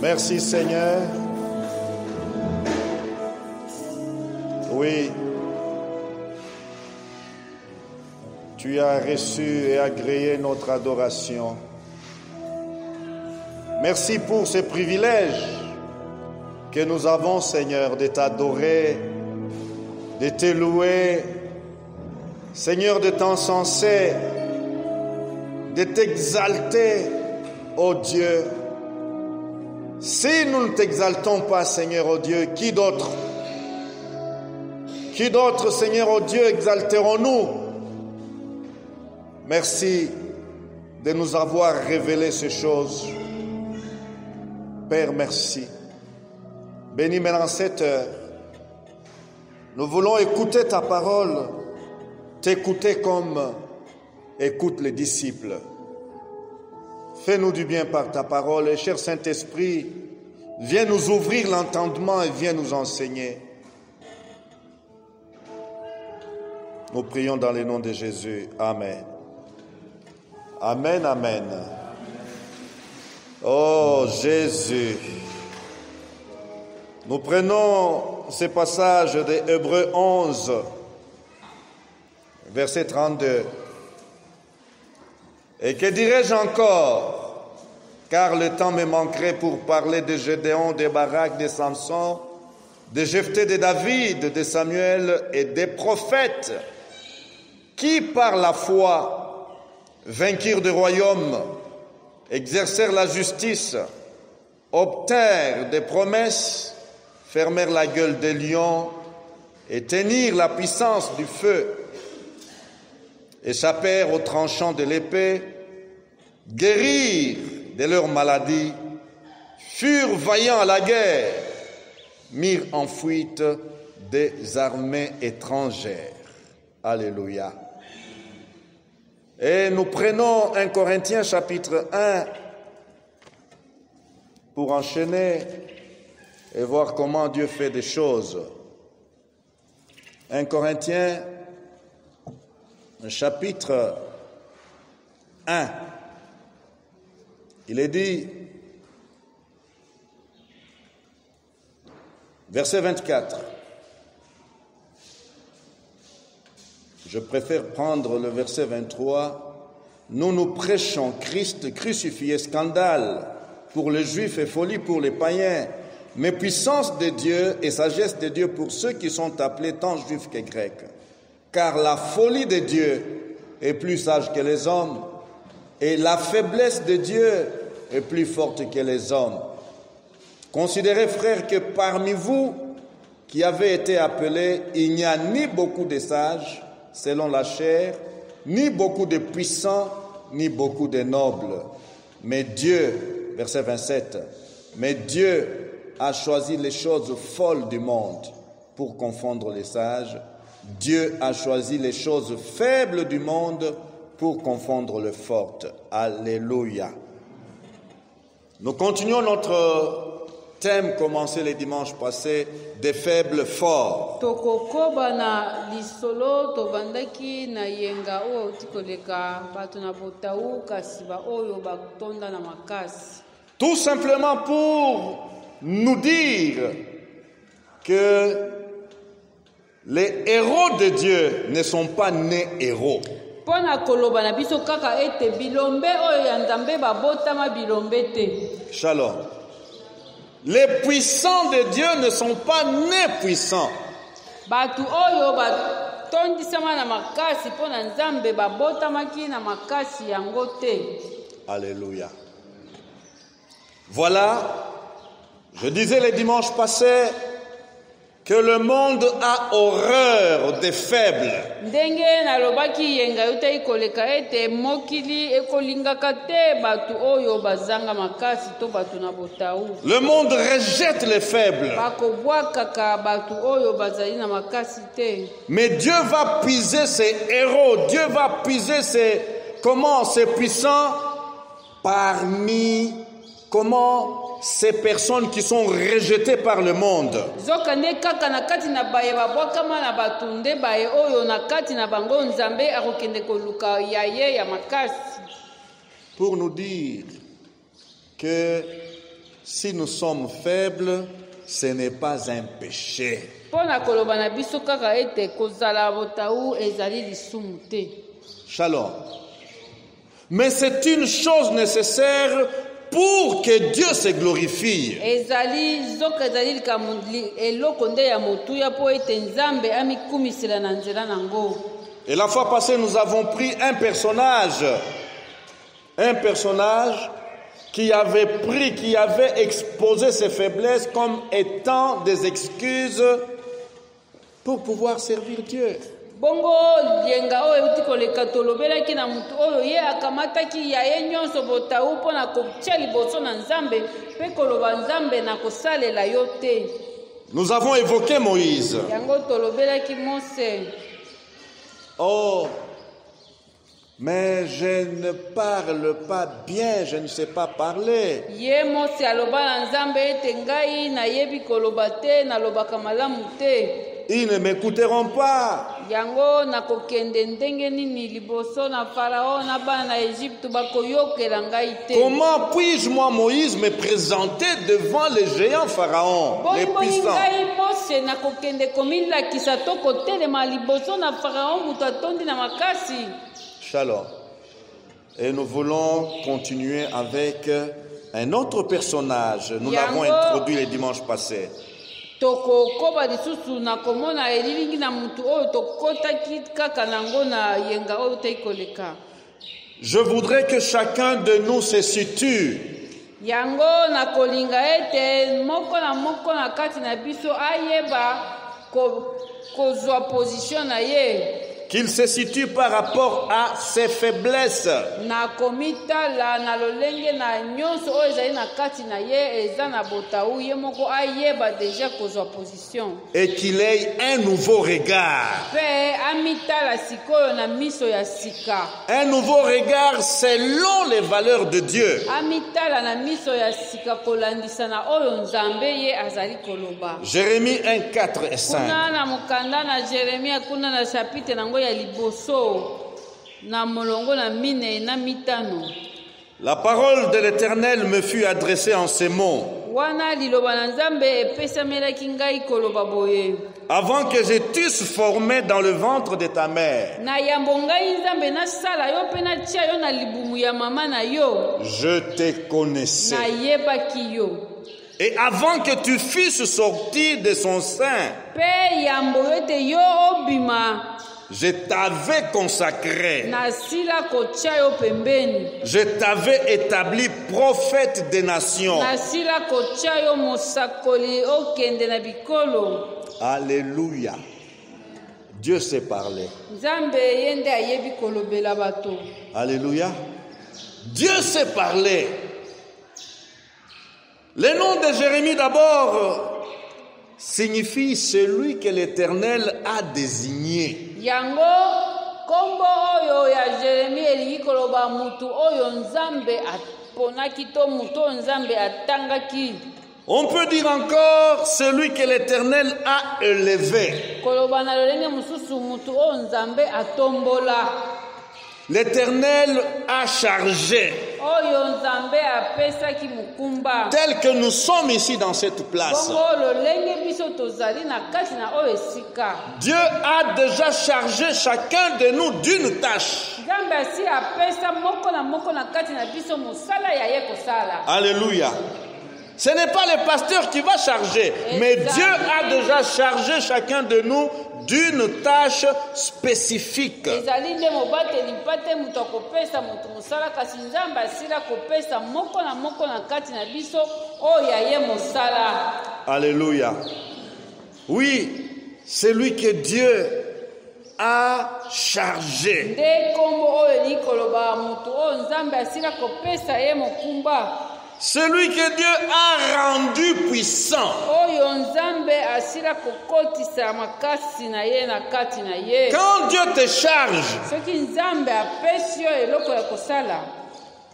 Merci Seigneur. Oui, tu as reçu et agréé notre adoration. Merci pour ce privilège que nous avons, Seigneur, de t'adorer, de te louer, Seigneur, de t'encenser, de t'exalter, ô Dieu. Si nous ne t'exaltons pas, Seigneur, ô Dieu, qui d'autre? Qui d'autre, Seigneur, ô Dieu, exalterons-nous? Merci de nous avoir révélé ces choses. Père, merci. Bénis maintenant cette heure. Nous voulons écouter ta parole, t'écouter comme écoutent les disciples. Fais-nous du bien par ta parole et cher Saint-Esprit, viens nous ouvrir l'entendement et viens nous enseigner. Nous prions dans le nom de Jésus. Amen. Amen, amen. Oh Jésus. Nous prenons ce passage de Hébreux 11, verset 32. Et que dirais-je encore? Car le temps me manquerait pour parler de Gédéon, de Barak, de Samson, de Jephthé, de David, de Samuel et des prophètes qui, par la foi, vainquirent des royaumes, exercèrent la justice, obtinrent des promesses, fermèrent la gueule des lions, éteignirent la puissance du feu, échappèrent aux tranchants de l'épée, guérirent de leurs maladies, furent vaillants à la guerre, mirent en fuite des armées étrangères. Alléluia. Et nous prenons 1 Corinthiens chapitre 1 pour enchaîner et voir comment Dieu fait des choses. 1 Corinthiens chapitre 1. Il est dit, verset 24. Je préfère prendre le verset 23. Nous nous prêchons Christ crucifié, scandale pour les Juifs et folie pour les païens, mais puissance de Dieu et sagesse de Dieu pour ceux qui sont appelés tant Juifs que Grecs. Car la folie de Dieu est plus sage que les hommes, et la faiblesse de Dieu est plus forte que les hommes. Considérez, frères, que parmi vous qui avez été appelés, il n'y a ni beaucoup de sages, selon la chair, ni beaucoup de puissants, ni beaucoup de nobles. Mais Dieu, verset 27, mais Dieu a choisi les choses folles du monde pour confondre les sages. Dieu a choisi les choses faibles du monde pour confondre les fortes. Alléluia. Nous continuons notre thème commencé le dimanche passé, des faibles forts. Tout simplement pour nous dire que les héros de Dieu ne sont pas nés héros. Shalom. Les puissants de Dieu ne sont pas nés puissants. Alléluia. Voilà, je disais le dimanche passé que le monde a horreur des faibles. Le monde rejette les faibles. Mais Dieu va puiser ses héros, Dieu va puiser ses puissants parmi ces personnes qui sont rejetées par le monde. pour nous dire que si nous sommes faibles, ce n'est pas un péché. Shalom. Mais c'est une chose nécessaire pour que Dieu se glorifie. Et la fois passée, nous avons pris un personnage qui avait exposé ses faiblesses comme étant des excuses pour pouvoir servir Dieu. Bongo lienga o euti koleka tolobela ki na mutu oyo ye akamata ki ya ye nyonso botau mpona kotia liboso na Nzambe pe koloba Nzambe na kosalela yo te. Nous avons évoqué Moïse. Yango tolobela ki Mose. Oh, mais je ne parle pas bien, je ne sais pas parler. Ye Mose aloba na Nzambe ete ngai na yebi koloba te na lobaka malamu te. Ils ne m'écouteront pas. Yango na kokende ndenge nini liboso na Pharaon na bana na Égypte bakoyokela ngai te. Comment puis-je moi Moïse me présenter devant les géants Pharaon, les puissants? Ngai Mose na kokende komilakisa to kotelema liboso na Pharaon mutu atondi na makasi. Shalom. Et nous voulons continuer avec un autre personnage. Nous l'avons introduit le dimanche passé. Je voudrais que chacun de nous se situe. Qu'il se situe par rapport à ses faiblesses. Et qu'il ait un nouveau regard. Un nouveau regard selon les valeurs de Dieu. Jérémie 1, 4 et 5. La parole de l'Éternel me fut adressée en ces mots. Avant que je t'eusse formé dans le ventre de ta mère, je te connaissais. Et avant que tu fusses sorti de son sein, je t'avais consacré. Je t'avais établi prophète des nations. Alléluia. Dieu sait parler. Alléluia. Dieu sait parler. Le nom de Jérémie d'abord signifie celui que l'Éternel a désigné. On peut dire encore celui que l'Éternel a élevé. L'Éternel a chargé. Tel que nous sommes ici dans cette place. Dieu a déjà chargé chacun de nous d'une tâche. Alléluia. Ce n'est pas le pasteur qui va charger, mais Dieu a déjà chargé chacun de nous d'une tâche spécifique. Alléluia. Oui, c'est lui que Dieu a chargé. Celui que Dieu a rendu puissant. Quand Dieu te charge,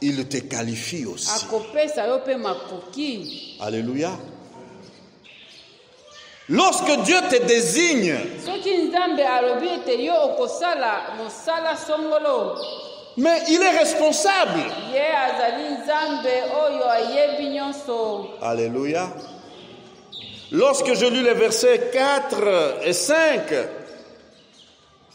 il te qualifie aussi. Alléluia. Lorsque Dieu te désigne, Mais il est responsable. Ye azali nzambe oyo ayebi nyonso. Alléluia. Lorsque je lis les versets 4 et 5,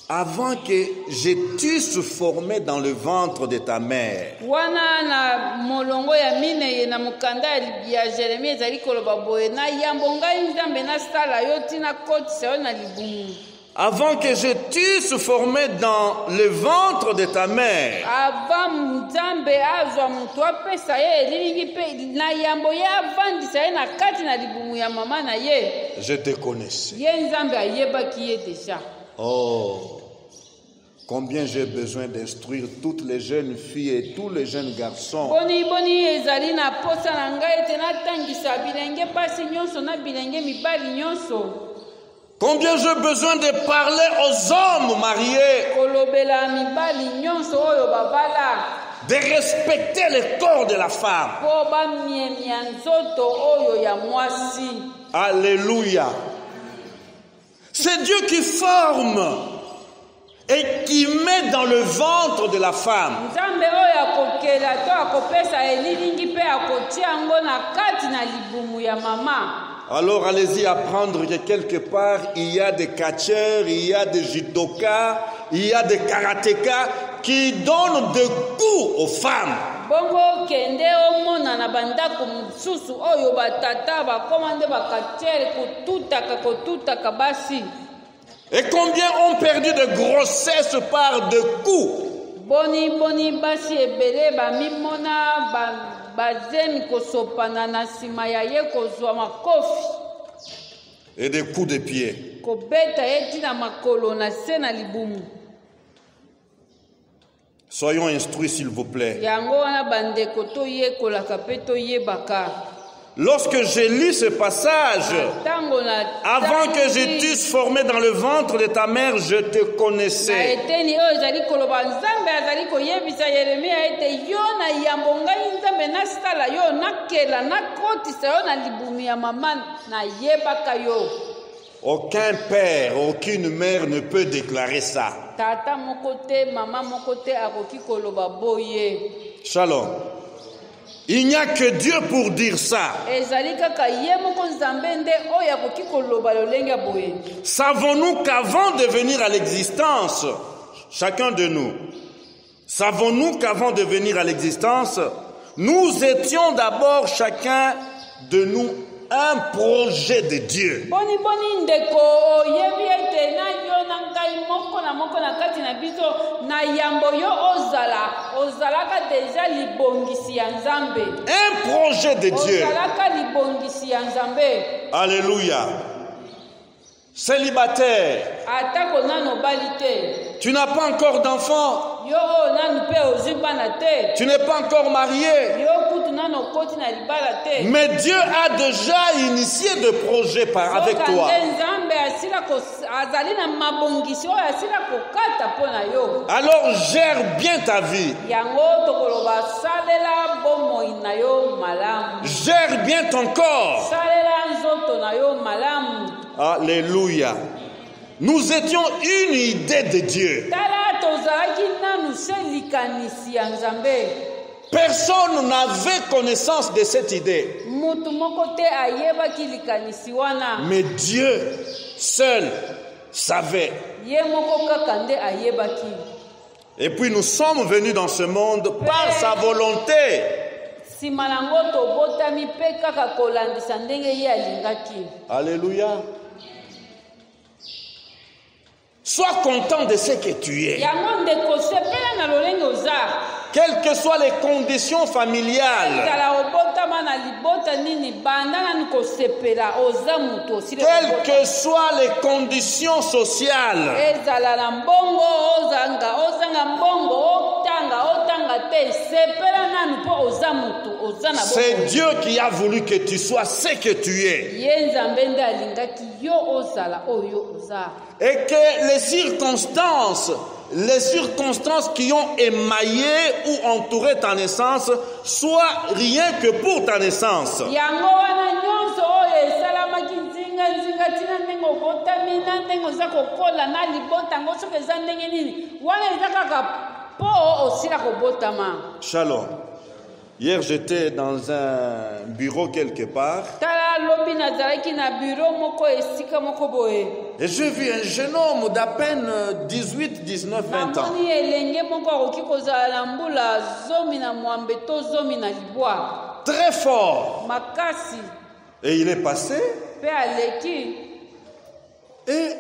avant que je t'eusse formé dans le ventre de ta mère. Wana na molongo ya mine na mukanda ya Jeremie ezali koloba boye na yambo ngai nzambe na sala yo tina kotisa yo na libumu. Avant que je t'eusse formé dans le ventre de ta mère. Avant nzambe azwa mutu apesa ye elilingi pe na yambo ye avandisa ye na kati na libumu ya mama na ye. Je te connaissais. Ye nzambe ayebaki ye deja. Oh, combien j'ai besoin d'instruire toutes les jeunes filles et tous les jeunes garçons. Boni ezali na posa na ngai ete natangisa bilenge pasi nyonso na bilenge mibali nyonso. Combien j'ai besoin de parler aux hommes mariés, Kolobela mibali nyonso oyo babala. de respecter le corps de la femme. Po bamiemia nzoto oyo ya mwasi. Alléluia. C'est Dieu qui forme et qui met dans le ventre de la femme. Nzambe oyo akokela to akopesa elilingi pe akotia yango na kati na libumu ya mama. Alors allez-y apprendre que quelque part, il y a des catcheurs, il y a des judokas, il y a des karatékas qui donnent des coups aux femmes. Bongo kende omona na bandako mususu oyo batata bakomande bakatere kotutaka basi. Et combien ont perdu de grossesse par des coups? Boni basi ebele bamimona bazemi kosopana na nsima ya ye kozwa makofi. Et des coups de pied. Kobeta ye tina makolo na se na libumu. Soyons instruits s'il vous plaît. Yango wana bandeko toyekolaka pe toyebaka. Lorsque je lis ce passage, avant que je t'eusse formé dans le ventre de ta mère, je te connaissais. Eteni oyo ezali koloba nzambe azali koyebisa Yeremia ete yo na yambo ngai nzambe nasala yo nakela nakotisa yo na libumu ya mama nayebaka yo. Aucun père, aucune mère ne peut déclarer ça. Tata moko te mama moko te akoki koloba boye. Shalom. Il n'y a que Dieu pour dire ça. Savons-nous qu'avant de venir à l'existence, chacun de nous, savons-nous qu'avant de venir à l'existence, nous étions d'abord chacun de nous un projet de Dieu. Un projet de Dieu. Alléluia. Célibataire. Tu n'as pas encore d'enfant. Tu n'es pas encore marié. Mais Dieu a déjà initié des projets avec toi. Alors gère bien ta vie. Gère bien ton corps. Alléluia. Nous étions une idée de Dieu. Personne n'avait connaissance de cette idée. Mais Dieu seul savait. Et puis nous sommes venus dans ce monde par sa volonté. Alléluia. Sois content de ce que tu es. Quelles que soient les conditions familiales, quelles que soient les conditions sociales, c'est Dieu qui a voulu que tu sois ce que tu es. Et que les circonstances qui ont émaillé ou entouré ta naissance soient rien que pour ta naissance. mpo osila kobotama. Shalom. Hier, j'étais dans un bureau quelque part Tala lobi nazalaki na bureau moko esika moko boye. et j'ai vu un jeune homme d'à peine 18, 19, 20 ans. Namoni elenge moko akoki kozala na mbula zomi na mwambe to zomi na libwa. Très fort. Makasi Et il est passé pe aleki. et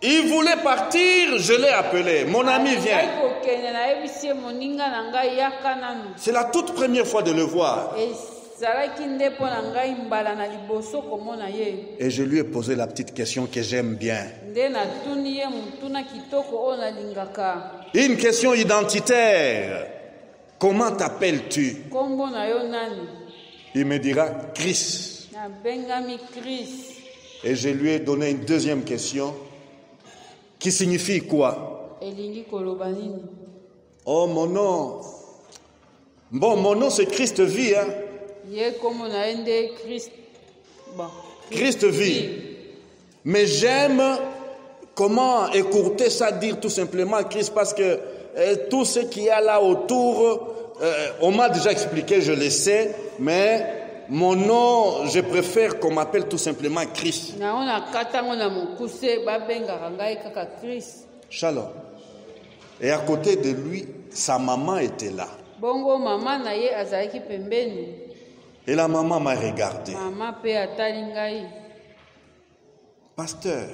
il voulait partir, je l'ai appelé. Mon ami vient. Alingaki kokende nayebisi ye moninga na ngai yaka nanu. C'est la toute première fois de le voir. Ezalaki nde mpo na ngai mbala na liboso komona ye. Et je lui ai posé la petite question que j'aime bien. Nde natuni ye motuna kitoko oyo nalingaka. Une question identitaire. Comment t'appelles-tu? Kombo na yo nani? Il me dira Chris. Nabengami Chris. Et je lui ai donné une deuxième question qui signifie quoi? Elingi koloba nini? Oh, mon nom. Bon, mon nom c'est Christ vie. Hein? Ye kombo na ye nde Christ. Bon. Christ vie. Mais j'aime comment écourter ça, dire tout simplement Christ, parce que tout ce qu'il y a là autour, on m'a déjà expliqué, je le sais, mais mon nom, je préfère qu'on m'appelle tout simplement Christ. Naona katango na mokuse babengaka ngai kaka Christ. Shalom. Et à côté de lui, sa maman était là. Bongo mama na ye azalaki pembeni. Et la maman m'a regardé. Mama pe atali ngai. Pasteur,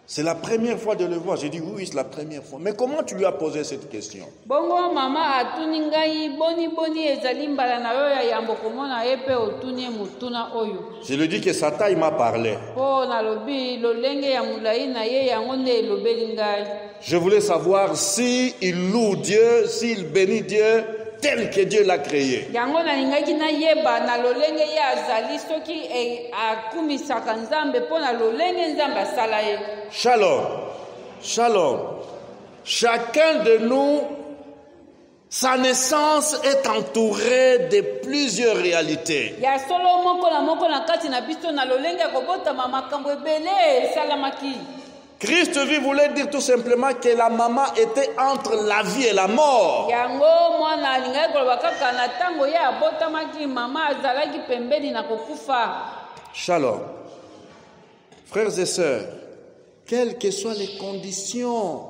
c'est la première fois de le voir. J'ai dit oui, c'est la première fois. Mais comment tu lui as posé cette question? Bongo mama atuni ngai boni ezali mbala na yo ya yambo komona ye pe otuni ye mutuna oyo. Je lui dis que sa taille m'a parlé. Po nalobi lolenge ya mulai na ye yango nde elobeli ngai. Je voulais savoir s'il loue Dieu, s'il bénit Dieu tel que Dieu l'a créé. Yango nalingaki nayeba na lolenge ye azali soki akumisaka nzambe mpo na lolenge nzambe asala ye. Shalom. Shalom. Chacun de nous, sa naissance est entourée de plusieurs réalités. Ya solo moko na kati na biso na lolenge ya kobotama makambo ebele esalamaki. Christ vie voulait dire tout simplement que la maman était entre la vie et la mort. Yango mwana alingaki koloba kaka na ntango ye abotamaki mama azalaki pembeni na kokufa. Shalom. Frères et sœurs, quelles que soient les conditions,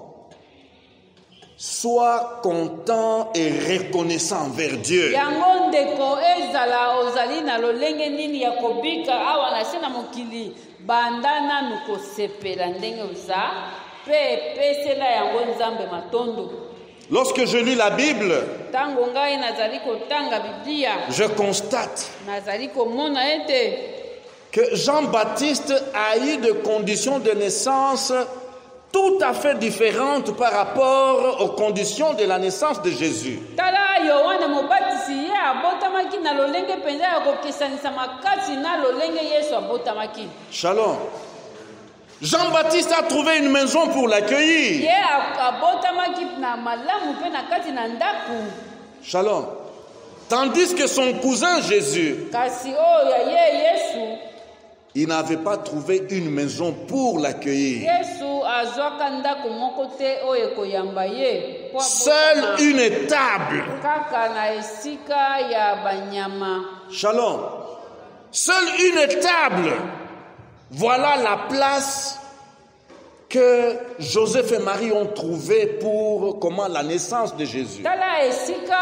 sois content et reconnaissant envers Dieu. Yango ndeko ezala ozali na lolenge nini ya kobika awa na se na mokili banda nanu kosepela ndenge oza pe epesela yango nzambe matondo. Lorsque je lis la Bible, Tango ngai nazali kotanga Biblia je constate nazali komona ete que Jean-Baptiste a eu des conditions de naissance tout à fait différentes par rapport aux conditions de la naissance de Jésus. tala Yohane Mobatisi ye abotamaki na lolenge penza ya kokesanisa makasi na lolenge Yesu abotamaki. Shalom. Jean-Baptiste a trouvé une maison pour l'accueillir. Ye abotamaki na malamu pe na kati na ndaku. Shalom. Tandis que son cousin Jésus, Kasi oyo ye Yesu il n'avait pas trouvé une maison pour l'accueillir. Yesu azwaka ndaku moko te oyo koyamba ye. Seule une étable. Kaka na esika ya banyama. Shalom. Seule une étable. Voilà la place que Joseph et Marie ont trouvée pour la naissance de Jésus. Tala esika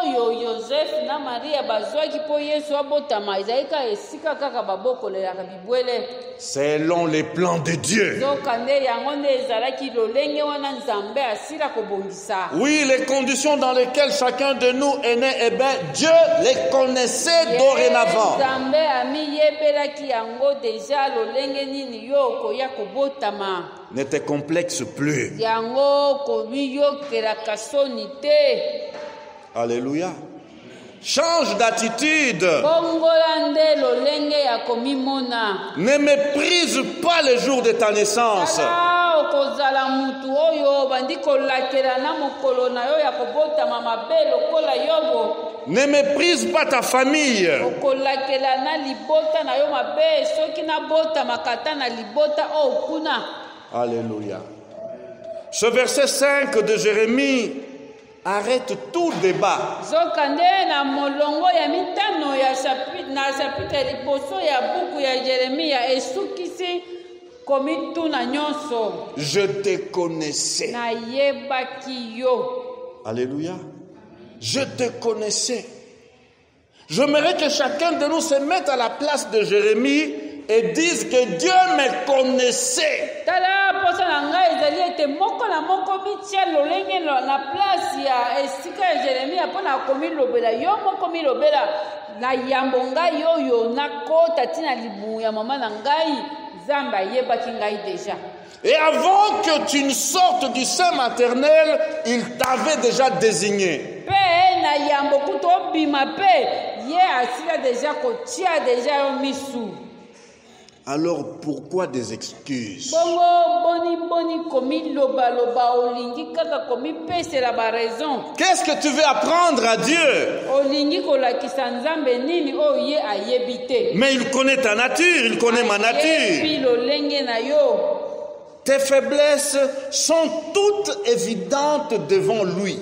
oyo Joseph na Maria bazwaki po Yesu abotama ezalika esika kaka babokolelaka bibwele. Selon les plans de Dieu. Zoka nde yango nde ezalaki lolenge wana Nzambe asila kobongisa. Oui, les conditions dans lesquelles chacun de nous est né, eh bien, Dieu les connaissait dorénavant. Nzambe amiyebelaki yango deja lolenge nini yo koya kobotama. Ne te complexe plus. Yango komiyokelaka soni te. Alléluia. Change d'attitude. Bongola nde lolenge ya komimona. Ne méprise pas le jour de ta naissance. Tala okozala mutu oyo bandi kolakela na mokolo na yo ya kobotama mabe lokola Yobo. Ne méprise pas ta famille. Okolakela na libota na yo mabe soki na bota makata na libota o kuna. Alléluia. Ce verset 5 de Jérémie arrête tout débat. Zokande na molongo ya mitano ya chapitre liboso ya buku ya Yeremia esukisi komituna nyonso. Je te connaissais. Na yebaki yo. Alléluia. Je te connaissais. J'aimerais que chacun de nous se mette à la place de Jérémie et dise que Dieu me connaissait. Tala posa na ngai ezali ete moko na moko mitia lolenge na place ya esika ya Jeremia mpona komilobela yo moko milobela na yambo ngai oyo nakota tina libumu ya mama na ngai Nzambe ayebaki ngai déjà. Et avant que tu ne sortes du sein maternel, il t'avait déjà désigné. Pe na yambo kuto bima pe ye asila déjà kotia déjà yo misu. Alors pourquoi des excuses? Qu'est-ce que tu veux apprendre à Dieu? Mais il connaît ta nature, il connaît ma nature. Tes faiblesses sont toutes évidentes devant lui.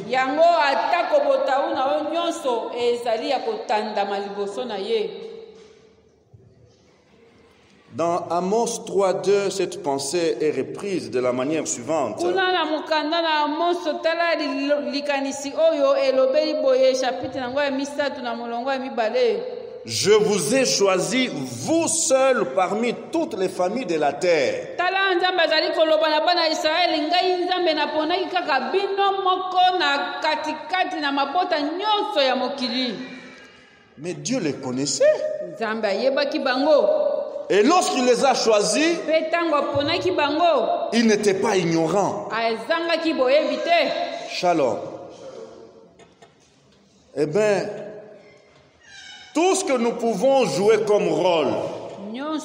Dans Amos 3:2, cette pensée est reprise de la manière suivante. Je vous ai choisi, vous seuls, parmi toutes les familles de la terre. Mais Dieu les connaissait. Et lorsqu'il les a choisis, ils n'étaient pas ignorants. Shalom. Eh bien, tout ce que nous pouvons jouer comme rôle, vous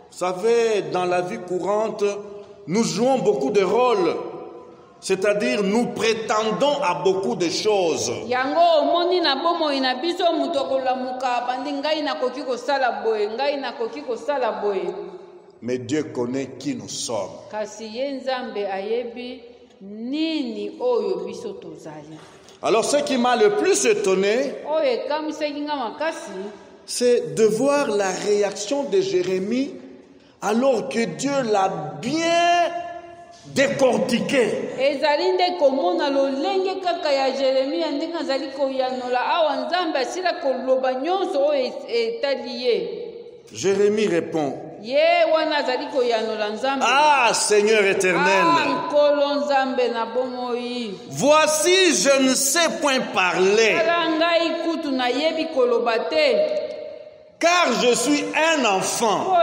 savez, dans la vie courante, nous jouons beaucoup de rôles. C'est-à-dire, nous prétendons à beaucoup de choses. Mais Dieu connaît qui nous sommes. Alors, ce qui m'a le plus étonné, c'est de voir la réaction de Jérémie alors que Dieu l'a bien décortiqué. Jérémie répond: Ah, Seigneur éternel, voici, je ne sais point parler, car je suis un enfant.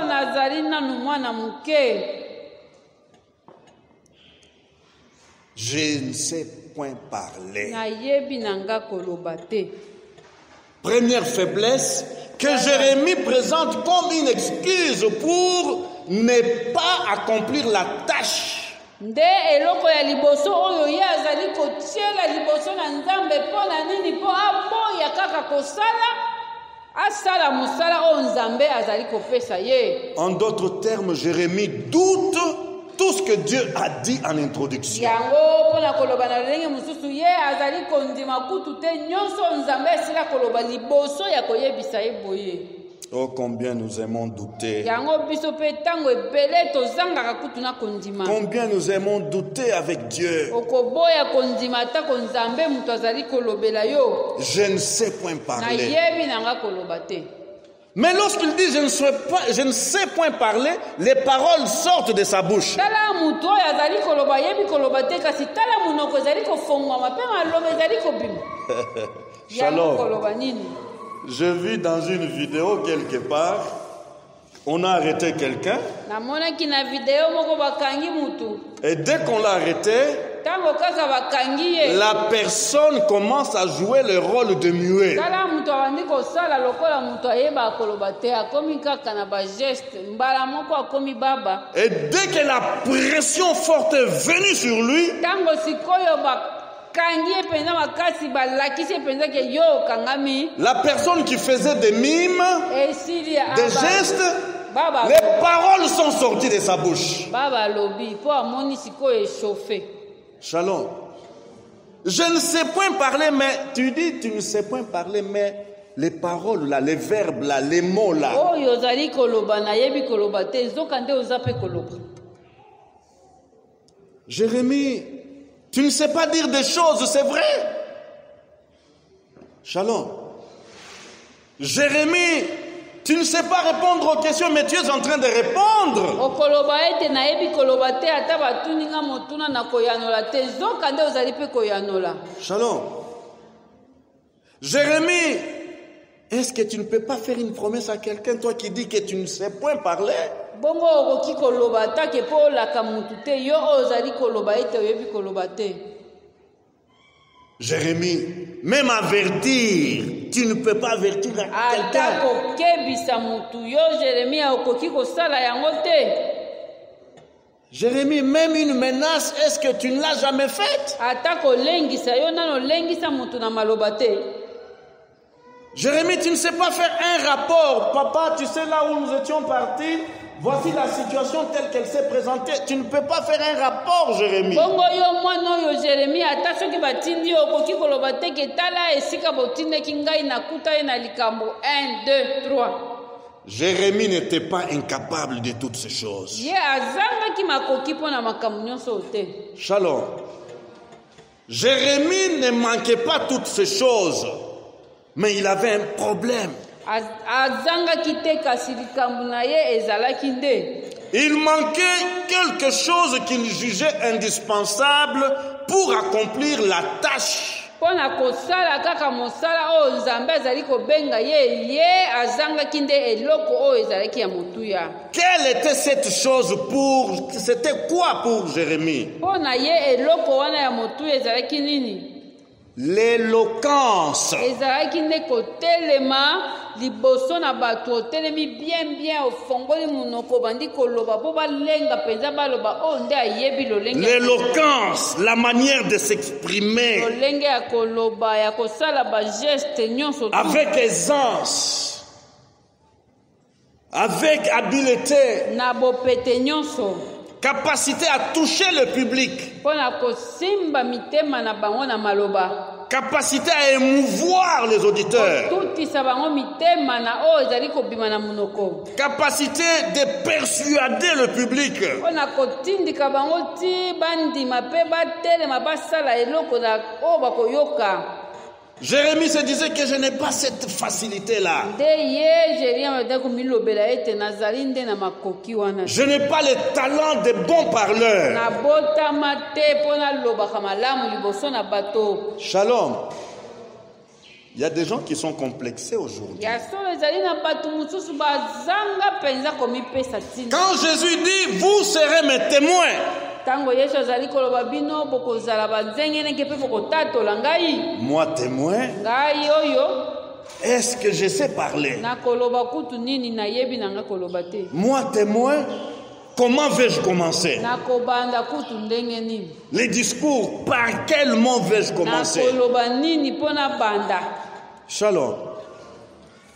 Je ne sais point parler. Première faiblesse que Jérémie présente comme une excuse pour ne pas accomplir la tâche. En d'autres termes, Jérémie doute tout ce que Dieu a dit en introduction. Oh, combien nous aimons douter. Combien nous aimons douter avec Dieu. Je ne sais point parler. Mais lorsqu'il dit je ne sais point parler, les paroles sortent de sa bouche. Shalom. Je vis dans une vidéo quelque part, on a arrêté quelqu'un. Et dès qu'on l'a arrêté, la personne commence à jouer le rôle de muet. Et dès que la pression forte est venue sur lui, la personne qui faisait des mimes, des gestes, les paroles sont sorties de sa bouche. Shalom. Je ne sais point parler, mais tu dis tu ne sais point parler, mais les paroles là, les verbes là, les mots là. oyo ozali koloba nayebi koloba te nzoka nde oza mpe koloba. Jérémie, tu ne sais pas dire des choses, c'est vrai. Shalom. Jérémie, tu ne sais pas répondre aux questions, mais tu es en train de répondre. okoloba ete nayebi koloba te ata batuninga motuna na koyanola te nzoka nde ozali mpe koyanola. Shalom. Jérémie, est-ce que tu ne peux pas faire une promesse à quelqu'un, toi qui dis que tu ne sais point parler? bongo okoki koloba take mpo olaka mutu te yo oyo ozali koloba ete oyebi koloba te. Jérémie, même avertir, tu ne peux pas avertir à ata quelqu'un. kokebisa mutu yo Jeremia okoki kosala yango te. Jérémie, même une menace, est-ce que tu ne l'as jamais faite? ata kolengisa yo nano olengisa mutu na maloba te. Jérémie, tu ne sais pas faire un rapport. Papa, tu sais là où nous étions partis, voici la situation telle qu'elle s'est présentée. Tu ne peux pas faire un rapport, Jérémie. bongo yo mwana oyo Jeremia ata soki batindi yo okoki koloba te ke tala esika botindaki ngai nakuta ye na likambo 1 2 3. Jérémie n'était pas incapable de toutes ces choses. ye azangaki makoki mpo na makambo nyonso te. Shalom. Jérémie ne manquait pas toutes ces choses, mais il avait un problème. azangaki te kasi likambo na ye ezalaki nde Il manquait quelque chose qu'il jugeait indispensable pour accomplir la tâche. mpo na kosala kaka mosala oyo nzambe azali kobenga ye azangaki nde eloko oyo ezalaki ya motuya. Quelle était cette chose pour... C'était quoi pour Jérémie? mpo na ye eloko wana ya motuya ezalaki nini? L'éloquence. ezalaki nde kotelema liboso na bato otelemi bien ofongoli monoko bandi koloba mpo balenga mpenza baloba oyo nde ayebi lolenge. L'éloquence, la manière de s'exprimer lolenge ya koloba ya kosala bageste nyonso avec aisance, avec habileté, na bopete nyonso capacité à toucher le public, mpo na kosimba mitema na bango na maloba, capacité à émouvoir les auditeurs, tutisa bango mitema na oyo ezali kobima na monoko, capacité de persuader le public. mpo na kotindika bango ti bandima mpe batelema basala eloko na oyo bakoyoka. Jérémie se disait que je n'ai pas cette facilité-là. nde ye Jeremia ata komilobela ete nazali nde na makoki wana, Je n'ai pas le talent de bon parleur. nabotama te mpo nalobaka malamu liboso na bato. Shalom. Il y a des gens qui sont complexés aujourd'hui. ya solo ezali na bato mosusu bazanga mpenza komipesa ntina. Quand Jésus dit, vous serez mes témoins, ntango yesu azali koloba bino bokozala banzengeneke mpe bokotatola ngai, moi témoin, ngai oyo est-ce que je sais parler? nakoloba kutu nini nayebi nanga koloba te, Moi témoin, comment vais-je commencer? nakobanda kutu ndenge nini, Les discours, par quel mot vais-je commencer? nakoloba nini mpo na banda. Shalom.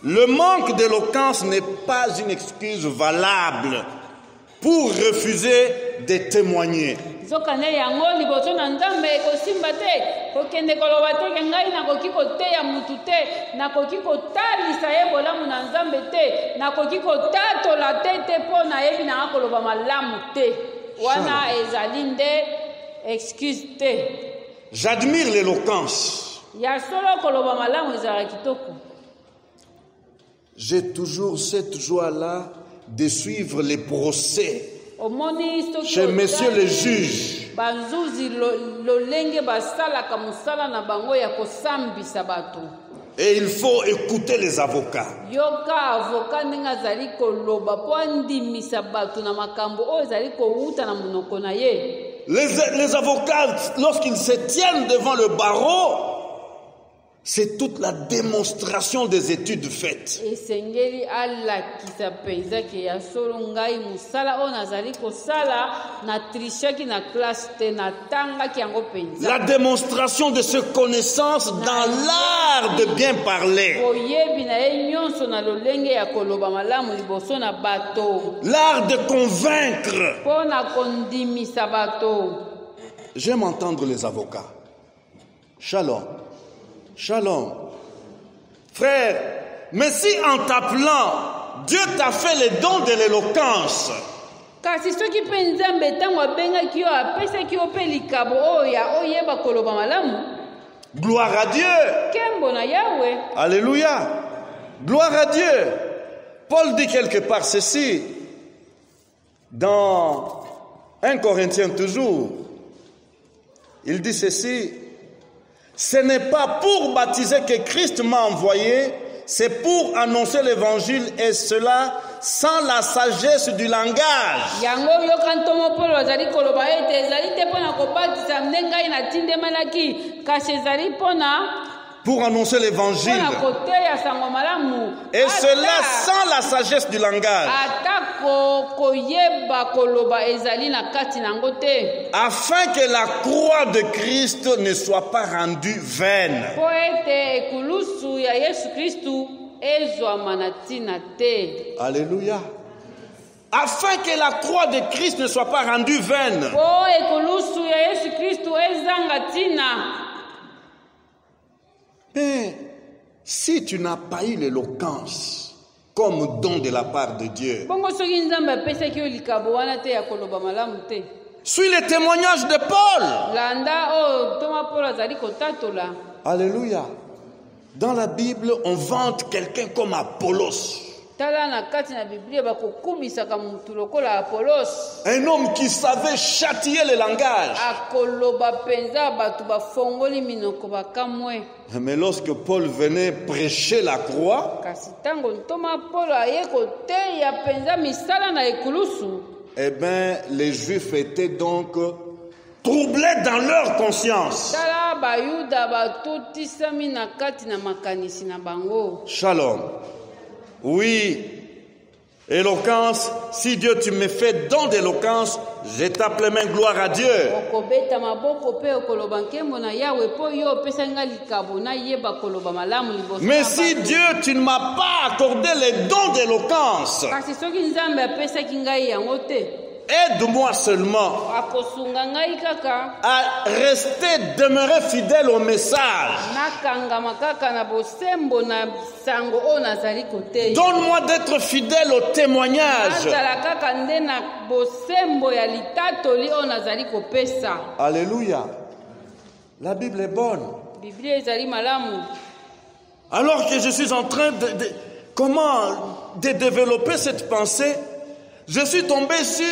Le manque d'éloquence n'est pas une excuse valable pour refuser de témoigner. nzokande yango liboso na nzambe ekosimba te kokende koloba teke ngai nakoki koteya mutu te, nakoki kotalisa ye bolamu na nzambe te, nakoki kotatola te mpo nayebi nanga koloba malamu te. wana ezali nde excuse te. J'admire l'éloquence. ya solo koloba malamu ezala kitoko. J'ai toujours cette joie-là de suivre les procès omoni soki chez messieurs les juges. banzuzi lolenge basalaka mosala na bango ya kosambisa bato. Et il faut écouter les avocats. yoka avoka ndenge azali koloba mpo andimisa bato na makambo oyo ezali kowuta na monoko na ye. Les avocats, lorsqu'ils se tiennent devant le barreau, c'est toute la démonstration des études faites. esengeli alakisa mpenza ke ya solo ngai mosala oyo nazali kosala na trishaki na classe te, natangaki yango mpenza. La démonstration de ce connaissance dans l'art de bien parler. boyebi na ye nyonso na lolenge ya koloba malamu liboso na bato, L'art de convaincre. mpo na kondimisa bato. J'aime entendre les avocats. Shalom. Shalom. Frère, mais si en t'appelant, Dieu t'a fait les dons de l'éloquence, kasi soki mpe nzambe ntango abengaki yo apesaki yo mpe likabo oyo ya oyeba koloba malamu, gloire à Dieu. nkembo na yawe. Alléluia. Gloire à Dieu. Paul dit quelque part ceci, dans 1 Corinthiens toujours. Il dit ceci, ce n'est pas pour baptiser que Christ m'a envoyé, c'est pour annoncer l'évangile et cela sans la sagesse du langage. Yango yoka ntomo Paul azali koloba ete ezali te mpona kobatisa nde ngai natindemanaki, kasi ezali mpona pour annoncer l'évangile. Et cela sans la sagesse du langage. Afin que la croix de Christ ne soit pas rendue vaine. Alléluia. Afin que la croix de Christ ne soit pas rendue vaine. Mais si tu n'as pas eu l'éloquence comme don de la part de Dieu, suis le témoignage de Paul. Alléluia. Dans la Bible, on vante quelqu'un comme Apollos. Un homme qui savait châtier le langage. Mais lorsque Paul venait prêcher la croix, eh bien, les Juifs étaient donc troublés dans leur conscience. Shalom. Oui, éloquence, si Dieu tu me fais don d'éloquence, je tape les mains, gloire à Dieu. Mais si Dieu tu ne m'as pas accordé les dons d'éloquence, aide-moi seulement à rester, demeurer fidèle au message. Donne-moi d'être fidèle au témoignage. Alléluia. La Bible est bonne. Alors que je suis en train de développer cette pensée, je suis tombé sur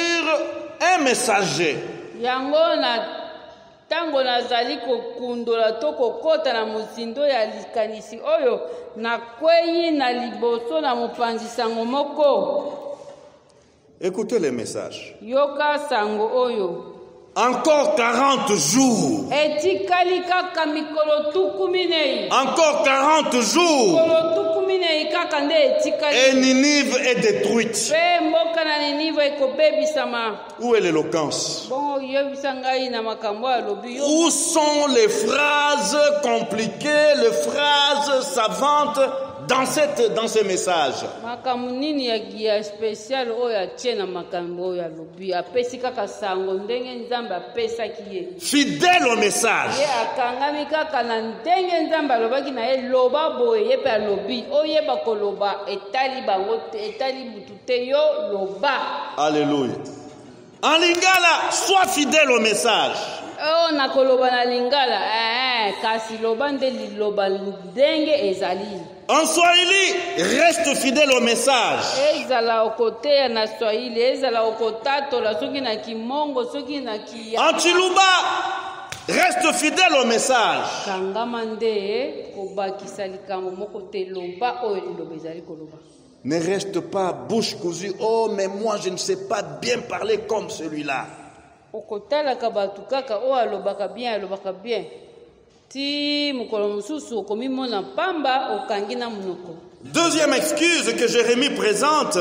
un messager. Écoutez les messages. Encore 40 jours. Encore 40 jours. Et Ninive est détruite. Où est l'éloquence? Où sont les phrases compliquées, les phrases savantes dans ces messages? Fidèle au message. Alléluia. En lingala, sois fidèle au message. En swahili, reste fidèle au message. En chiluba, reste fidèle au message. Ne reste pas bouche cousue. Oh, mais moi je ne sais pas bien parler comme celui-là. Deuxième excuse que Jérémie présente.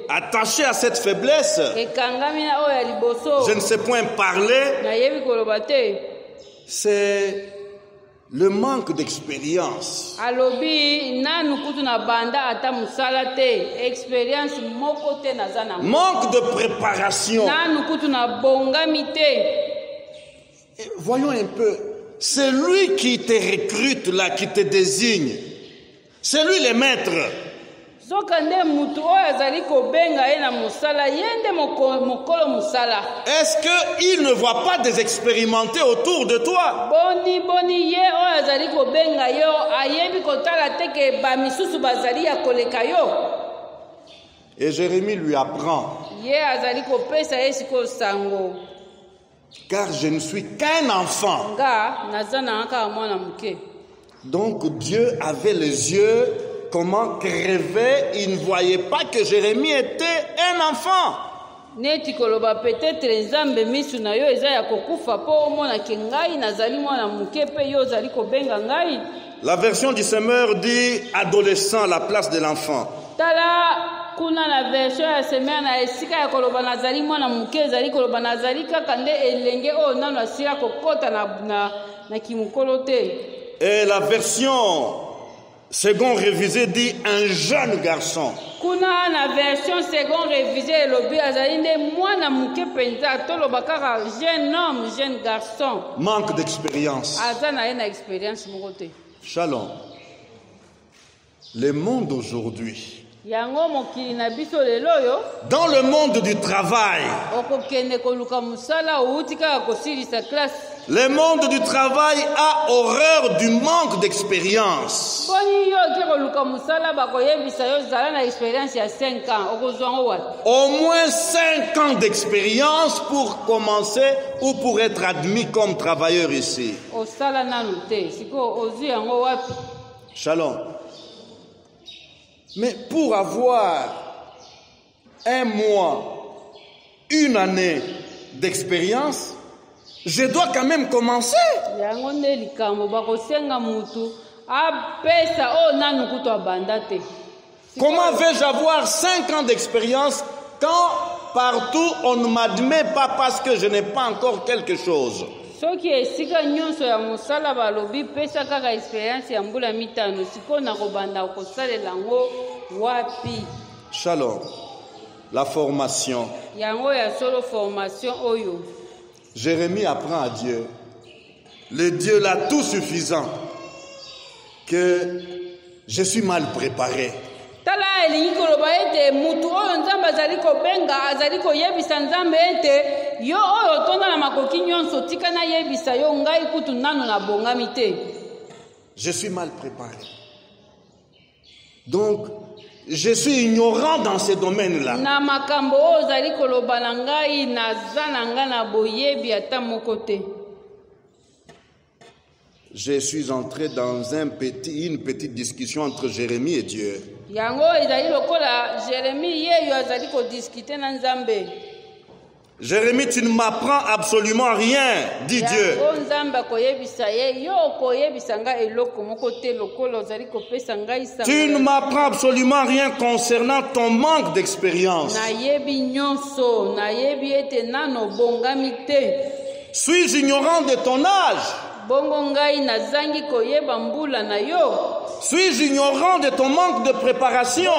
Attaché à cette faiblesse, je ne sais point parler. C'est le manque d'expérience. Alobi nanu kutu na banda ata musala te experience moko te nazana. Manque de préparation. Nanu kutu na bongami te. Voyons un peu. C'est lui qui te recrute là, qui te désigne. C'est lui le maître. Est-ce qu'il ne voit pas des expérimentés autour de toi? Et Jérémie lui apprend. Car je ne suis qu'un enfant. Donc Dieu avait les yeux comment crever, il ne voyait pas que Jérémie était un enfant. La version du Semeur dit adolescent à la place de l'enfant. Kuna na version ya semea na esika ya koloba nazali mwana muke ezali koloba nazali kaka nde elenge oyo nano asila kokota na kimukolo te. Et la version second révisée dit un jeune garçon. Kuna na version second révisée elobi azali nde mwana muke penza toloba kaka jeune homme jeune garçon. Manque d'expérience. Aza na ye na expérience moko te. Shalom. Le monde aujourd'hui. Dans le monde du travail, le monde du travail a horreur du manque d'expérience. Au moins 5 ans d'expérience pour commencer ou pour être admis comme travailleur ici. Shalom. Mais pour avoir un mois, une année d'expérience, je dois quand même commencer. Comment vais-je avoir 5 ans d'expérience quand partout on ne m'admet pas parce que je n'ai pas encore quelque chose? Shalom. La formation. Jérémie apprend à Dieu, le Dieu là tout suffisant, que je suis mal préparé. Je suis mal préparé. Donc, je suis ignorant dans ces domaines-là. Je suis entré dans une petite discussion entre Jérémie et Dieu. Jérémie, tu ne m'apprends absolument rien, dit Dieu. Tu ne m'apprends absolument rien concernant ton manque d'expérience. Suis-je ignorant de ton âge? Suis-je ignorant de ton manque de préparation?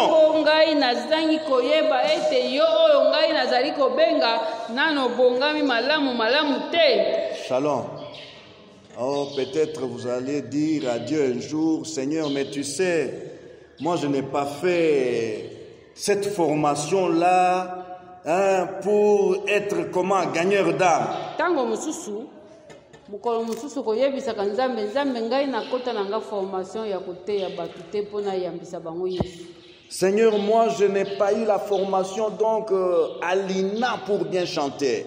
Shalom. Oh, peut-être vous allez dire à Dieu un jour, Seigneur, mais tu sais, moi je n'ai pas fait cette formation-là pour être comme un gagneur d'âme. Seigneur, moi je n'ai pas eu la formation donc à l'INA pour bien chanter.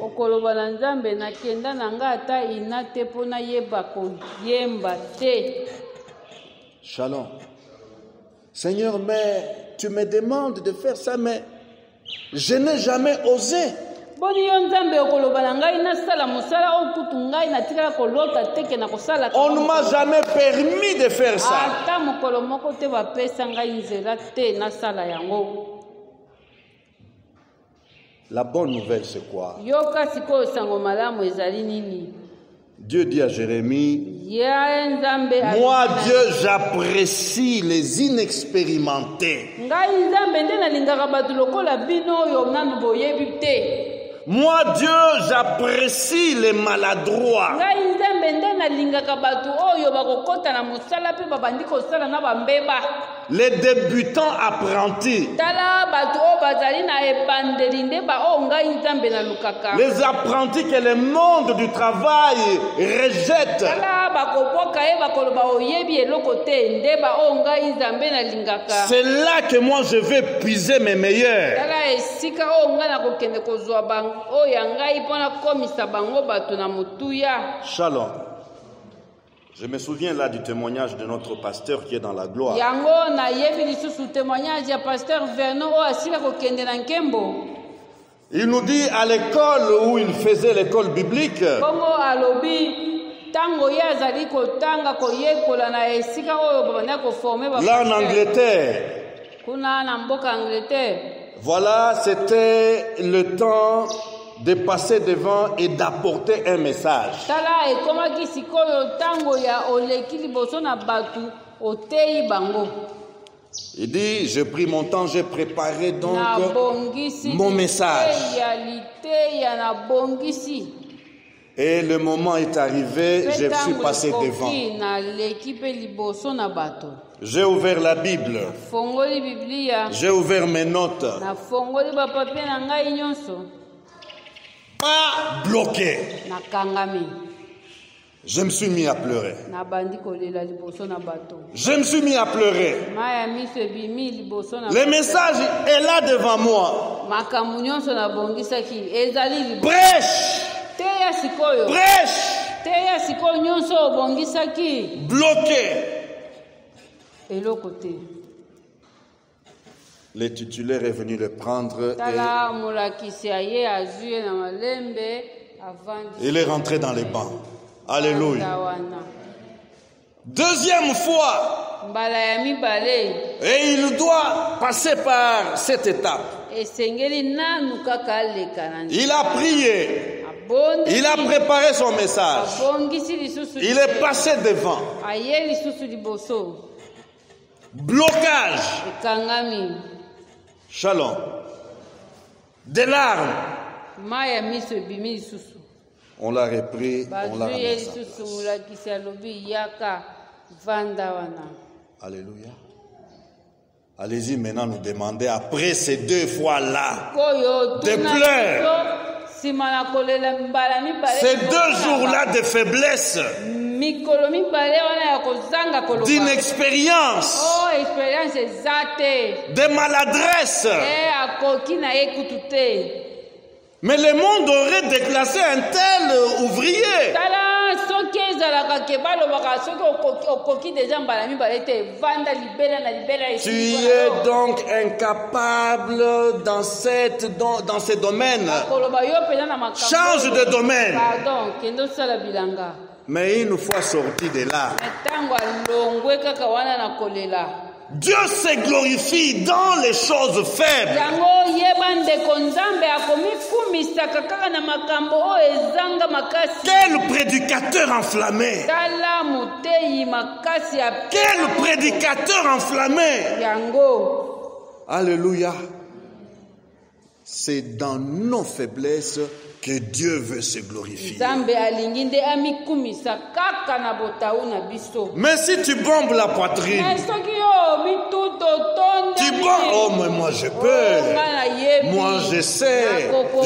Shalom. Seigneur, mais tu me demandes de faire ça, mais je n'ai jamais osé. On ne m'a jamais permis de faire ça. La bonne nouvelle, c'est quoi? Dieu dit à Jérémie, ya nzambe moi Dieu j'apprécie les inexpérimentés. ngai nzambe nde nalingaka bato lokola bino oyo nanu boyebi te. Moi Dieu j'apprécie les maladroits. ngai nzambe nde nalingaka bato oyo bakokota na mosala mpe babandi kosala na bambeba. Les débutants apprentis. Tala bato oyo bazali na ebandeli nde baoyo ngai nzambe nalukaka. Les apprentis que le monde du travail rejette. Tala bakoboka ye bakoloba oyebi eloko te nde baoyo ngai nzambe nalingaka. C'est là que moi je vais puiser mes meilleurs. Tala esika oyo ngai nakokende kozwa bango oyo ya ngai mpo nakomisa bango bato na motuya. Shalom. Je me souviens là du témoignage de notre pasteur qui est dans la gloire. Yango na yebi lisusu témoignage ya pasteur Vernon oyo asila kokende na nkembo. Il nous dit à l'école où il faisait l'école biblique, Bongo alobi tango ye azali kotanga koyekola na esika oyo babanda koforme ba. là en Angleterre, Kuna na mboka Angleterre. voilà, c'était le temps de passer devant et d'apporter un message. Tala ekomaki sikoyo tango ya oleki liboso na batu oteyi bango. Il dit, j'ai pris mon temps, j'ai préparé donc Na bongisi mon message. liteya na bongisi. Et le moment est arrivé, je suis passé devant. Na leki pe liboso na bato. J'ai ouvert la Bible, Fongoli Biblia. j'ai ouvert mes notes. Na fongoli ba papier na ngai nyonso. Pas bloqué. Na kangami. Je me suis mis à pleurer. Na bandi kolela liboso na bato. Je me suis mis à pleurer. Maya miso bimi liboso na. Le message est là devant moi. Makambo nyonso na bongisaki ezali liboso. Prêche, Teya sikoyo. prêche, Teya sikoyo nyonso bongisaki. bloqué. Eloko te. Le titulaire est venu le prendre Tala molakisi aye azue na malembe avandi. et il est rentré dans les bancs. Alléluia. Wana. Deuxième fois, Mbala ya mibale. et il doit passer par cette étape. Esengeli nanu kaka aleka na nzela. Il a prié, il a préparé son message, Abongisi lisusu. il est passé devant. Aye lisusu liboso. Blocage, Ekangami. shalom, des larmes. Maya miso ebimi lisusu. On l'a repris, on l'a Bazuye ramené. lisusu molakisi alobi yaka vanda wana. Alléluia. Allez-y maintenant nous demander après ces deux fois-là Koyo de pleurs, simana kolela mbala mibale. ces deux jours-là de faiblesse, Mikolo mibale wana ya kozanga koloba. d'inexpérience, Oh, expérience ezate. de maladresse. Akoki na ekutu te. Mais le monde aurait déclassé un tel ouvrier. Tala soki ezalaka ke balobaka soki okoki deja mbala mibale te vanda libela na libela Tu es donc incapable dans ce domaine. koloba yo pena na makambo. Change de domaine. Pardon, kendo sala bilanga. Mais une fois sorti de là, Metango alongwe kaka wana na kolela. Dieu se glorifie dans les choses faibles. Yango yeba ndeko nzambe akomikumisaka kaka na makambo oyo ezanga makasi. Quel prédicateur enflammé! Tala moteyi makasi ya Quel prédicateur enflammé! yango. Alléluia. C'est dans nos faiblesses que Dieu veut se glorifier. Nzambe alingi nde amikumisa kaka na botau na biso. Mais si tu bombes la poitrine, Soki yo mituto tonde. tu bombes, oh mais moi je peux, moi je sais,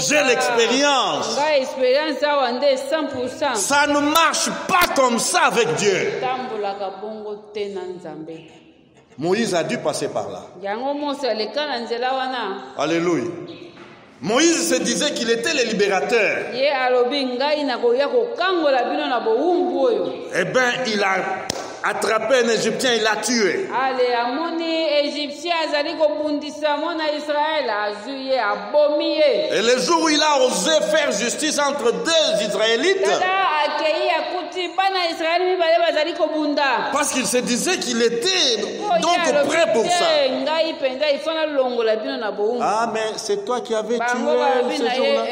j'ai l'expérience. Nga expérience awa nde 100%. Ça ne marche pas comme ça avec Dieu. Tambolaka bongo te na Nzambe. Moïse a dû passer par là. Yango Mose aleka na nzela wana. Alléluia. Moïse se disait qu'il était le libérateur. Ye alobi ngai na koya kokangola bino na bowumbu oyo. Eh bien, il a attrapé un Égyptien, il l'a tué. Ale amoni Égyptien azali kobundisa mwana Israël azuye abomi ye. Et le jour où il a osé faire justice entre deux Israélites, Tala akei akuti bana Israël mibale bazali kobunda. parce qu'il se disait qu'il était donc prêt pour ça. Ngai penza ifana longola bino na bowumbu. Ah, mais c'est toi qui avais tué Bango ce babina jour-là.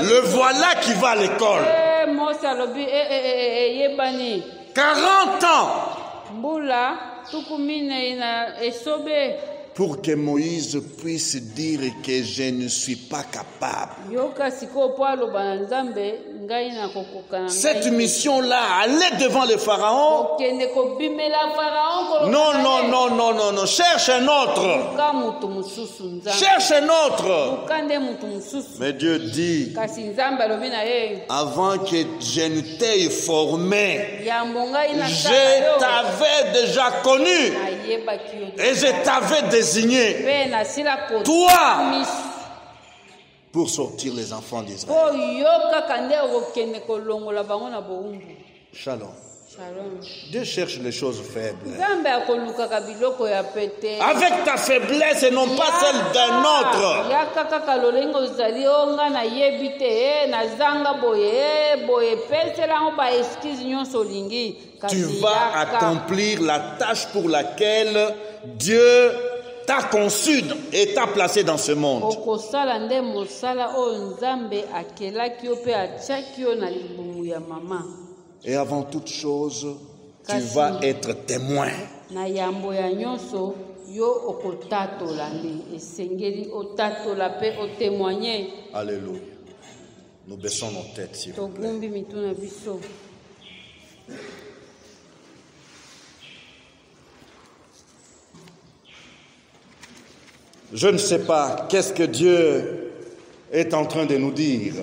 Le voilà qui va à l'école. 40 ans pour que Moïse puisse dire que je ne suis pas capable. Cette mission-là, aller devant le Pharaon. Non. Cherche un autre. Cherche un autre. Mais Dieu dit, avant que je ne t'aie formé, je t'avais déjà connu. Et je t'avais désigné, toi, pour sortir les enfants d'Israël. Shalom. Dieu cherche les choses faibles. Avec ta faiblesse et non pas celle d'un autre. Tu vas accomplir la tâche pour laquelle Dieu t'a conçu et t'a placé dans ce monde. Et avant toute chose, tu vas être témoin. Alléluia. Nous baissons nos têtes, s'il vous plaît. Je ne sais pas qu'est-ce que Dieu est en train de nous dire.